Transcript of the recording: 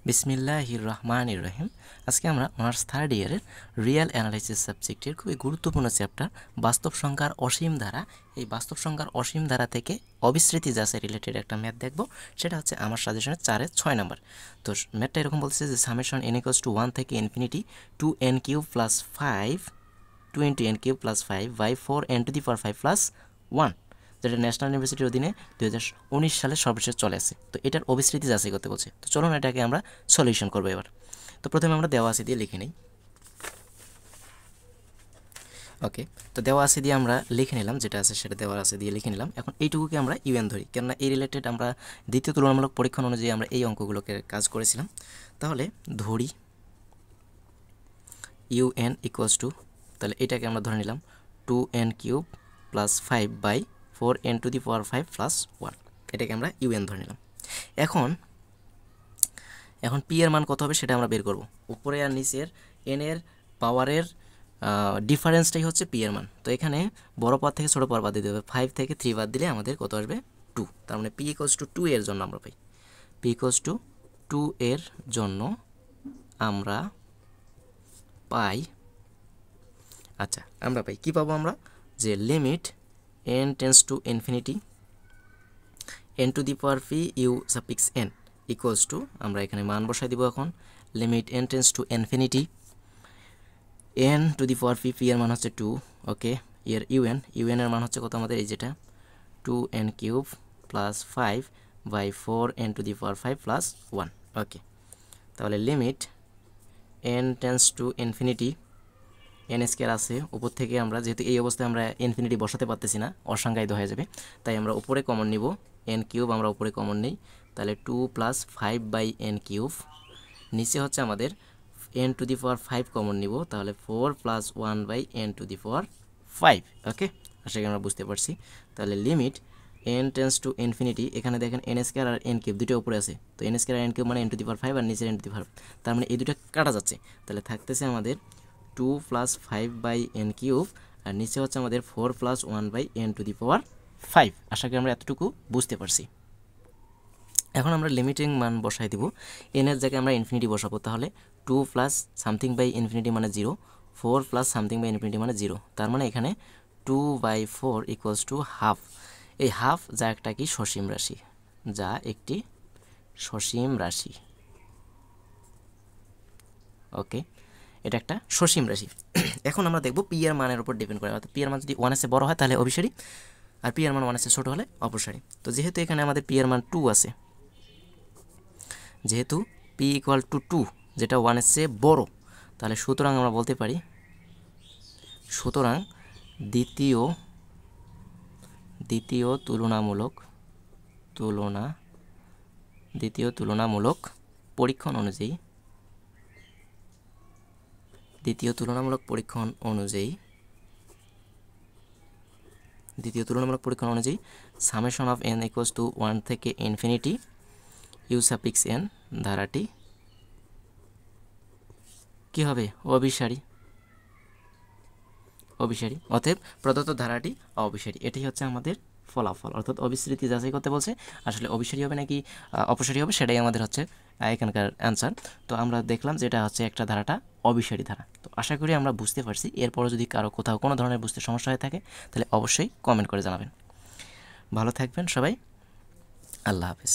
বিসমিল্লাহির রহমানির রহিম। আজকে আমরা অনার্স থার্ড ইয়ারের রিয়েল অ্যানালাইসিস সাবজেক্টের খুবই গুরুত্বপূর্ণ চ্যাপ্টার বাস্তব সংখ্যার অসীম ধারা। এই বাস্তব সংখ্যার অসীম ধারা থেকে অবিস্মৃতি যাচাই রিলেটেড একটা ম্যাথ দেখব। সেটা হচ্ছে আমার সাজেশনের 4-এর 6 নম্বর। তো ম্যাথটা এরকম বলছে যে সামেশন n = 1 থেকে infinity 2n³ + 5 2 × n³ + 5 by 4n⁵ + 1, যেটা ন্যাশনাল ইউনিভার্সিটির অধীনে 2019 সালে সর্বশেষ চলে আসে। তো এটার অবিস্মৃতি যাচাই করতে বলছে। তো চলুন এটাকে আমরা সলিউশন করবো এবার। তো প্রথমে আমরা দেওয়া আছে দিয়ে লিখে নিই। ওকে, তো দেওয়া আছে দিয়ে আমরা লিখে নিলাম, যেটা আছে সেটা দেওয়া আছে দিয়ে লিখে নিলাম। এখন এইটুকুকে আমরা ইউএন ধরি, কেননা এই রিলেটেড আমরা দ্বিতীয় তুলনামূলক পরীক্ষণ অনুযায়ী আমরা এই অঙ্কগুলোকে কাজ করেছিলাম। তাহলে ধরি ইউএন = তাহলে এটাকে আমরা ধরে নিলাম 2n³ + 5 বাই 4n⁵ + 1, এটাকে আমরা ইউএন ধরে নিলাম। এখন পি এর মান কত হবে সেটা আমরা বের করব। উপরে আর নিচের এন এর পাওয়ারের ডিফারেন্সটাই হচ্ছে পি এর মান। তো এখানে বড় পাওয়ার থেকে ছোট পাওয়ার বাদ দিতে হবে। 5 থেকে 3 বাদ দিলে আমাদের কত আসবে? 2। তার মানে পি = 2 এর জন্য আমরা পাই, পি = 2 এর জন্য আমরা পাই, আচ্ছা আমরা পাই কি পাবো আমরা? যে limit n tends to infinity n⁵p u⁴n equals to, আমরা এখানে মান বসাই দিব। এখন limit n tends to infinity n⁵p এর মান হচ্ছে 2। ওকে, এর ইউএন এর মান হচ্ছে কত আমাদের? এই যেটা 2n³ + 5 বাই 4n⁵ + 1। ওকে, তাহলে limit n tends to infinity, n² আছে উপর থেকে, আমরা যেহেতু এই অবস্থায় আমরা ইনফিনিটি বসাতে পারতেছি না, অসংজ্ঞায়িত হয়ে যাবে, তাই আমরা উপরে কমন নিব। n³ আমরা উপরে কমন নেই, তাহলে 2 + 5 বাই n³, নিচে হচ্ছে আমাদের n⁵ কমন নিব, তাহলে 4 + 1 বাই n⁵। ওকে, আশা করি আমরা বুঝতে পারছি। তাহলে limit n tends to infinity, এখানে দেখেন n² আর n³ দুটো উপরে আছে, তো n² আর n³ মানে n⁵ আর নিচের n⁵, তার মানে এই দুটো কাটা যাচ্ছে। তাহলে থাকতেছে আমাদের 2 + 5 বাই n³ আর নিচে হচ্ছে আমাদের 4 + 1 বাই n⁵। আশা করি আমরা এতটুকু বুঝতে পারছি। এখন আমরা লিমিটিং মান বসাই দিব। n এর জায়গায় আমরা ইনফিনিটি বসাবো, তাহলে 2 + সামথিং বাই ইনফিনিটি মানে 0, 4 + সামথিং বাই ইনফিনিটি মানে 0। তার মানে এখানে 2/4 = হাফ। এই হাফ যা একটা কি সসীম রাশি, যা একটি সসীম রাশি। ওকে, এটা একটা সসীম রাশি। এখন আমরা দেখব পি এর মানের উপর ডিপেন্ড করে, অর্থাৎ পি এর মান যদি 1 এর বড় হয় তাহলে অভিসারী, আর পি এর মান 1 এর ছোট হলে অপসারী। তো যেহেতু এখানে আমাদের পি এর মান 2 আছে, যেহেতু পি = 2, যেটা 1 এর চেয়ে বড়, তাহলে সুতরাং আমরা বলতে পারি, সুতরাং দ্বিতীয় তুলনামূলক পরীক্ষণ অনুযায়ী সামেশন অফ n = 1 থেকে ইনফিনিটি u⁴n ধারাটি কি হবে? অভিসারী। অতএব প্রদত্ত ধারাটি অভিসারী। এটাই হচ্ছে আমাদের ফলাফল, অর্থাৎ অবিস্মৃতি যাচাই করতে বলছে। আসলে অভিসারী হবে নাকি অপসারী হবে সেটাই আমাদের হচ্ছে এখানকার অ্যান্সার। তো আমরা দেখলাম যে এটা হচ্ছে একটা ধারাটা অভিসারী ধারা। তো আশা করি আমরা বুঝতে পারছি। এরপরও যদি কারো কোথাও কোনো ধরনের বুঝতে সমস্যা হয়ে থাকে তাহলে অবশ্যই কমেন্ট করে জানাবেন। ভালো থাকবেন সবাই, আল্লাহ হাফেজ।